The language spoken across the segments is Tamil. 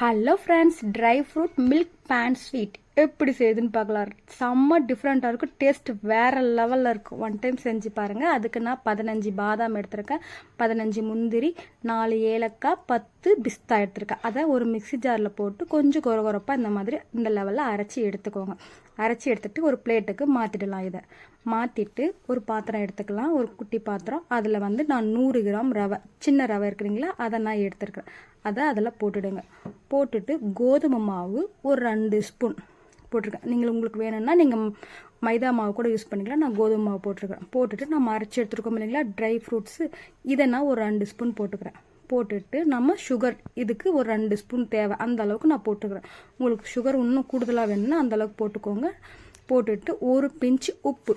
Hello friends, dry fruit milk pan sweet எப்படி செய்யுதுன்னு பார்க்கலாம். செம்ம டிஃப்ரெண்ட்டாக இருக்கும். டேஸ்ட் வேறு லெவலில் இருக்கும். ஒன் டைம் செஞ்சு பாருங்கள். அதுக்கு நான் 15 பாதாம் எடுத்திருக்கேன், 15 முந்திரி, 4 ஏலக்காய், 10 பிஸ்தா எடுத்திருக்கேன். அதை ஒரு மிக்சி ஜாரில் போட்டு கொஞ்சம் கொரகொரப்பாக இந்த மாதிரி இந்த லெவலில் அரைச்சி எடுத்துக்கோங்க. அரைச்சி எடுத்துகிட்டு ஒரு பிளேட்டுக்கு மாற்றிடலாம். இதை மாற்றிட்டு ஒரு பாத்திரம் எடுத்துக்கலாம், ஒரு குட்டி பாத்திரம். அதில் நான் 100 கிராம் ரவை, சின்ன ரவை இருக்குறீங்களா, அதை நான் எடுத்துருக்கிறேன். அதை அதில் போட்டுடுங்க. போட்டுட்டு கோதுமை மாவு ஒரு 2 ஸ்பூன் போட்டிருக்கேன். நீங்கள் உங்களுக்கு வேணும்னா நீங்கள் மைதா மாவு கூட யூஸ் பண்ணிக்கலாம். நான் கோதுமை மாவு போட்டிருக்கேன். போட்டுட்டு நம்ம அரைச்சி எடுத்துருக்கோம் இல்லைங்களா ட்ரை ஃப்ரூட்ஸு, இதை நான் ஒரு 2 ஸ்பூன் போட்டுக்கிறேன். போட்டுட்டு நம்ம சுகர் இதுக்கு ஒரு 2 ஸ்பூன் தேவை, அந்த அளவுக்கு நான் போட்டுக்கிறேன். உங்களுக்கு சுகர் இன்னும் கூடுதலாக வேணும்னா அந்த அளவுக்கு போட்டுக்கோங்க. போட்டுட்டு ஒரு பிஞ்சு உப்பு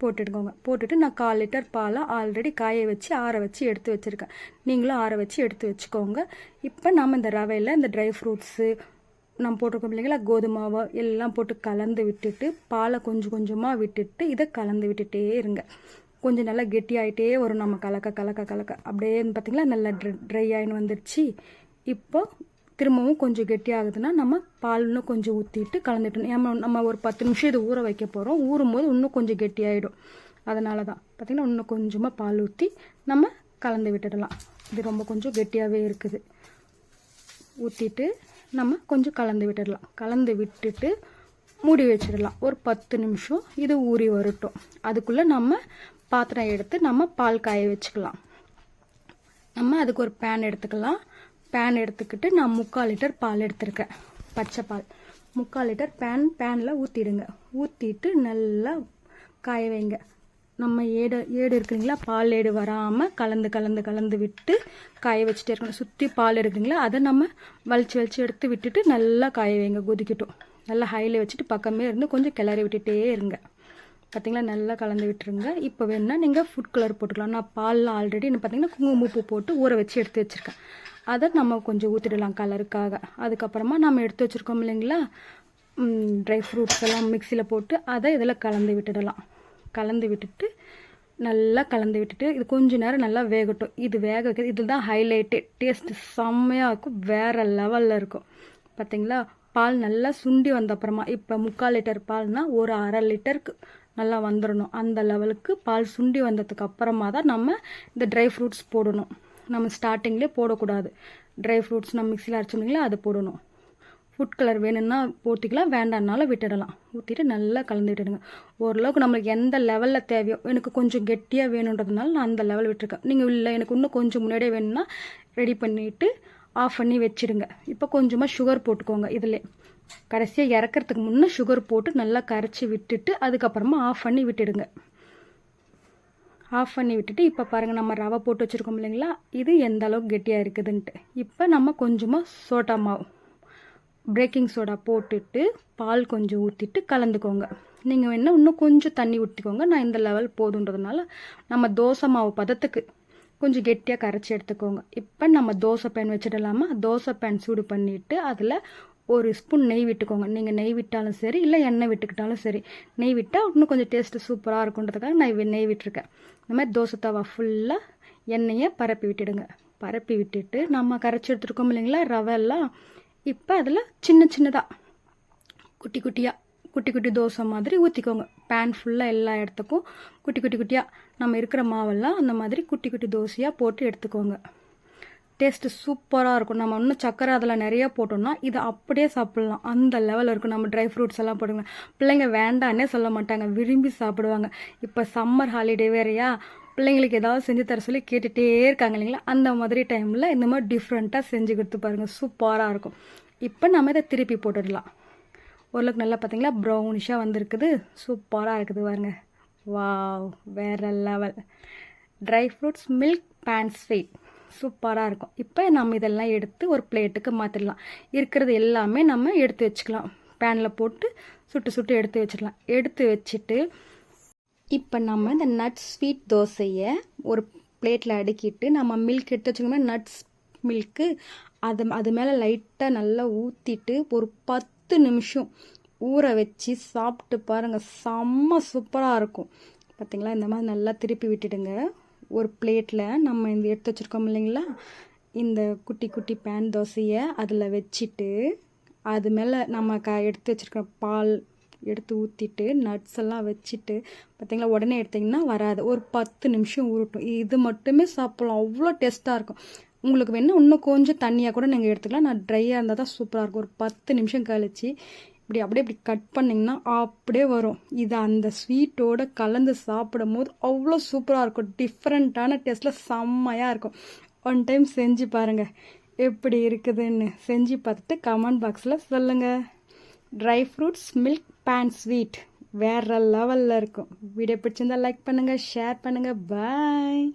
போட்டுடுக்கோங்க. போட்டுட்டு நான் 1/4 லிட்டர் பாலை ஆல்ரெடி காய வச்சு ஆற வச்சு எடுத்து வச்சுருக்கேன். நீங்களும் ஆற வச்சு எடுத்து வச்சுக்கோங்க. இப்போ நம்ம இந்த ரவையில் இந்த ட்ரை ஃப்ரூட்ஸு நம்ம போட்டிருக்கோம் இல்லைங்களா, கோதுமாவை எல்லாம் போட்டு கலந்து விட்டுட்டு பாலை கொஞ்சம் கொஞ்சமாக விட்டுட்டு இதை கலந்து விட்டுட்டே இருங்க. கொஞ்சம் நல்லா கெட்டியாகிட்டே வரும். நம்ம கலக்க கலக்க கலக்க அப்படியே பார்த்திங்களா நல்லா ட்ரை ஆகின்னு வந்துடுச்சு. இப்போ திரும்பவும் கொஞ்சம் கெட்டியாகுதுன்னா நம்ம பால் இன்னும் கொஞ்சம் ஊற்றிட்டு கலந்துட்டோம். நம்ம ஒரு 10 நிமிஷம் இதை ஊற வைக்க போகிறோம். ஊறும் போது இன்னும் கொஞ்சம் கெட்டியாகிடும். அதனால தான் பார்த்திங்கன்னா இன்னும் கொஞ்சமாக பால் ஊற்றி நம்ம கலந்து விட்டுடலாம். இது ரொம்ப கொஞ்சம் கெட்டியாகவே இருக்குது. ஊற்றிட்டு நம்ம கொஞ்சம் கலந்து விட்டுடலாம். கலந்து விட்டுட்டு மூடி வச்சிடலாம். ஒரு 10 நிமிஷம் இது ஊறி வரட்டும். அதுக்குள்ளே நம்ம பாத்திரம் எடுத்து நம்ம பால் காய வச்சுக்கலாம். நம்ம அதுக்கு ஒரு பேன் எடுத்துக்கலாம். பேன் எடுத்துக்கிட்டு நான் 3/4 லிட்டர் பால் எடுத்துருக்கேன், பச்சை பால். 3/4 லிட்டர் பேனில் ஊற்றிடுங்க. ஊற்றிட்டு நல்லா காய வைங்க. நம்ம ஏடு இருக்குறீங்களா, பால் ஏடு வராமல் கலந்து கலந்து கலந்து விட்டு காய வச்சுட்டே இருக்கணும். சுற்றி பால் எடுக்குறீங்களா, அதை நம்ம வலிச்சு எடுத்து விட்டுட்டு நல்லா காய வைங்க. கொதிக்கட்டும். நல்லா ஹையில் வச்சுட்டு பக்கமே இருந்து கொஞ்சம் கிளறி விட்டுட்டே இருங்க. பார்த்திங்களா, நல்லா கலந்து விட்டுருங்க. இப்போ வேணுன்னா நீங்கள் ஃபுட் கலர் போட்டுக்கலாம். நான் பாலில் ஆல்ரெடி பார்த்திங்கன்னா குங்குமப்பூ போட்டு ஊற வச்சு எடுத்து வச்சுருக்கேன். அதை நம்ம கொஞ்சம் ஊற்றிடலாம் கலருக்காக. அதுக்கப்புறமா நம்ம எடுத்து வச்சுருக்கோம் இல்லைங்களா ட்ரை ஃப்ரூட்ஸ் எல்லாம் மிக்சியில் போட்டு அதை இதில் கலந்து விட்டுடலாம். கலந்து விட்டுட்டு நல்லா கலந்து விட்டுட்டு இது கொஞ்சம் நேரம் நல்லா வேகட்டும். இது வேக வைக்கிறது இதில் தான் ஹைலைட்டு. டேஸ்ட்டு செம்மையாக இருக்கும், வேறு லெவலில் இருக்கும். பார்த்திங்களா, பால் நல்லா சுண்டி வந்த அப்புறமா இப்போ 3/4 லிட்டர் பால்னால் ஒரு 1/2 லிட்டருக்கு நல்லா வந்துடணும். அந்த லெவலுக்கு பால் சுண்டி வந்ததுக்கு அப்புறமா தான் நம்ம இந்த ட்ரை ஃப்ரூட்ஸ் போடணும். நம்ம ஸ்டார்டிங்லேயே போடக்கூடாது. ட்ரை ஃப்ரூட்ஸ் நம்ம மிக்சியில் அரைச்சோம்ங்களா அதை போடணும். ஃபுட் கலர் வேணும்னா போட்டிக்கலாம், வேண்டாம்னாலும் விட்டுடலாம். ஊற்றிட்டு நல்லா கலந்து விட்டுடுங்க. ஓரளவுக்கு நம்மளுக்கு எந்த லெவலில் தேவையோ, எனக்கு கொஞ்சம் கெட்டியாக வேணுன்றதுனால நான் அந்த லெவல் விட்டுருக்கேன். நீங்கள் இல்லை எனக்கு இன்னும் கொஞ்சம் முன்னாடியே வேணும்னா ரெடி பண்ணிவிட்டு ஆஃப் பண்ணி வச்சுடுங்க. இப்போ கொஞ்சமாக சுகர் போட்டுக்கோங்க. இதில் கடைசியாக இறக்கிறதுக்கு முன்னே சுகர் போட்டு நல்லா கரைச்சி விட்டுட்டு அதுக்கப்புறமா ஆஃப் பண்ணி விட்டுடுங்க. ஆஃப் பண்ணி விட்டுட்டு இப்போ பாருங்கள், நம்ம ரவை போட்டு வச்சுருக்கோம் இல்லைங்களா, இது எந்த அளவுக்கு கெட்டியாக இருக்குதுன்ட்டு. இப்போ நம்ம கொஞ்சமாக சோடா மாவு, பேக்கிங் சோடா போட்டுட்டு பால் கொஞ்சம் ஊற்றிட்டு கலந்துக்கோங்க. நீங்கள் வேணால் இன்னும் கொஞ்சம் தண்ணி ஊற்றிக்கோங்க. நான் இந்த லெவல் போதுன்றதுனால நம்ம தோசை மாவு பதத்துக்கு கொஞ்சம் கெட்டியாக கரைச்சி எடுத்துக்கோங்க. இப்போ நம்ம தோசை பேன் வச்சிடலாமா. தோசை பேன் சூடு பண்ணிவிட்டு அதில் ஒரு ஸ்பூன் நெய் விட்டுக்கோங்க. நீங்கள் நெய் விட்டாலும் சரி, இல்லை எண்ணெய் விட்டுக்கிட்டாலும் சரி. நெய் விட்டால் இன்னும் கொஞ்சம் டேஸ்ட்டு சூப்பராக இருக்குன்றதுக்காக நான் நெய் விட்டுருக்கேன். இந்த மாதிரி தோசை தவா ஃபுல்லாக எண்ணெயை பரப்பி விட்டுடுங்க. பரப்பி விட்டுட்டு நம்ம கரைச்சி எடுத்துருக்கோம் இல்லைங்களா ரவெல்லாம், இப்போ அதில் சின்ன சின்னதாக குட்டி குட்டி தோசை மாதிரி ஊற்றிக்கோங்க. பேன் ஃபுல்லாக எல்லா இடத்துக்கும் குட்டி குட்டியாக நம்ம இருக்கிற மாவெல்லாம் அந்த மாதிரி குட்டி குட்டி தோசையாக போட்டு எடுத்துக்கோங்க. டேஸ்ட்டு சூப்பராக இருக்கும். நம்ம இன்னும் சக்கரை அதில் நிறைய போட்டோம்னா இதை அப்படியே சாப்பிட்லாம், அந்த லெவலில் இருக்கும். நம்ம ட்ரை ஃப்ரூட்ஸ் எல்லாம் போடுங்க. பிள்ளைங்க வேண்டான்னே சொல்ல மாட்டாங்க, விரும்பி சாப்பிடுவாங்க. இப்போ சம்மர் ஹாலிடே வேறையா, பிள்ளைங்களுக்கு ஏதாவது செஞ்சு தர சொல்லி கேட்டுகிட்டே இருக்காங்க இல்லைங்களா, அந்த மாதிரி டைமில் இந்த மாதிரி டிஃப்ரெண்ட்டாக செஞ்சு கொடுத்து பாருங்கள், சூப்பராக இருக்கும். இப்போ நம்ம இதை திருப்பி போட்டுடலாம். ஓரளவுக்கு நல்லா பார்த்திங்களா ப்ரௌனிஷாக வந்திருக்குது, சூப்பராக இருக்குது பாருங்க. வாவ், வேறு level dry fruits milk pan sweet சூப்பராக இருக்கும். இப்போ நம்ம இதெல்லாம் எடுத்து ஒரு பிளேட்டுக்கு மாற்றிடலாம். இருக்கிறது எல்லாமே நம்ம எடுத்து வச்சுக்கலாம். பேனில் போட்டு சுட்டு எடுத்து வச்சிடலாம். எடுத்து வச்சுட்டு இப்போ நம்ம இந்த நட்ஸ் ஸ்வீட் தோசையை ஒரு பிளேட்டில் அடுக்கிட்டு நம்ம மில்க் எடுத்து வச்சுக்கோங்க, நட்ஸ் மில்க்கு அது மேலே லைட்டாக நல்லா ஊற்றிட்டு ஒரு 10 நிமிஷம் ஊற வச்சு சாப்பிட்டு பாருங்கள், செம்ம சூப்பராக இருக்கும். பார்த்திங்களா, இந்த மாதிரி நல்லா திருப்பி விட்டுடுங்க. ஒரு பிளேட்டில் நம்ம இந்த எடுத்து வச்சுருக்கோம் இல்லைங்களா, இந்த குட்டி குட்டி பேன் தோசையை அதில் வச்சுட்டு அது மேலே நம்ம எடுத்து வச்சுருக்க பால் எடுத்து ஊற்றிட்டு நட்ஸ் எல்லாம் வச்சுட்டு பார்த்தீங்களா, உடனே எடுத்திங்கன்னா வராது. ஒரு 10 நிமிஷம் ஊறட்டும். இது மட்டுமே சாப்பிட்லாம், அவ்வளோ டேஸ்ட்டாக இருக்கும். உங்களுக்கு வேணால் இன்னும் கொஞ்சம் தண்ணியாக கூட நீங்கள் எடுத்துக்கலாம். நான் ட்ரையாக இருந்தால் தான் சூப்பராக இருக்கும். ஒரு 10 நிமிஷம் கழிச்சு இப்படி கட் பண்ணிங்கன்னா அப்படியே வரும். இது அந்த ஸ்வீட்டோடு கலந்து சாப்பிடும் போது அவ்வளோ சூப்பராக இருக்கும். டிஃப்ரெண்ட்டான டேஸ்ட்டில் செம்மையாக இருக்கும். ஒன் டைம் செஞ்சு பாருங்கள் எப்படி இருக்குதுன்னு. செஞ்சு பார்த்துட்டு கமெண்ட் பாக்ஸில் சொல்லுங்கள். Dry fruits milk pan sweet வேறு லெவலில் இருக்கும். வீடியோ பிடிச்சிருந்தால் லைக் பண்ணுங்கள், ஷேர் பண்ணுங்கள். பாய்.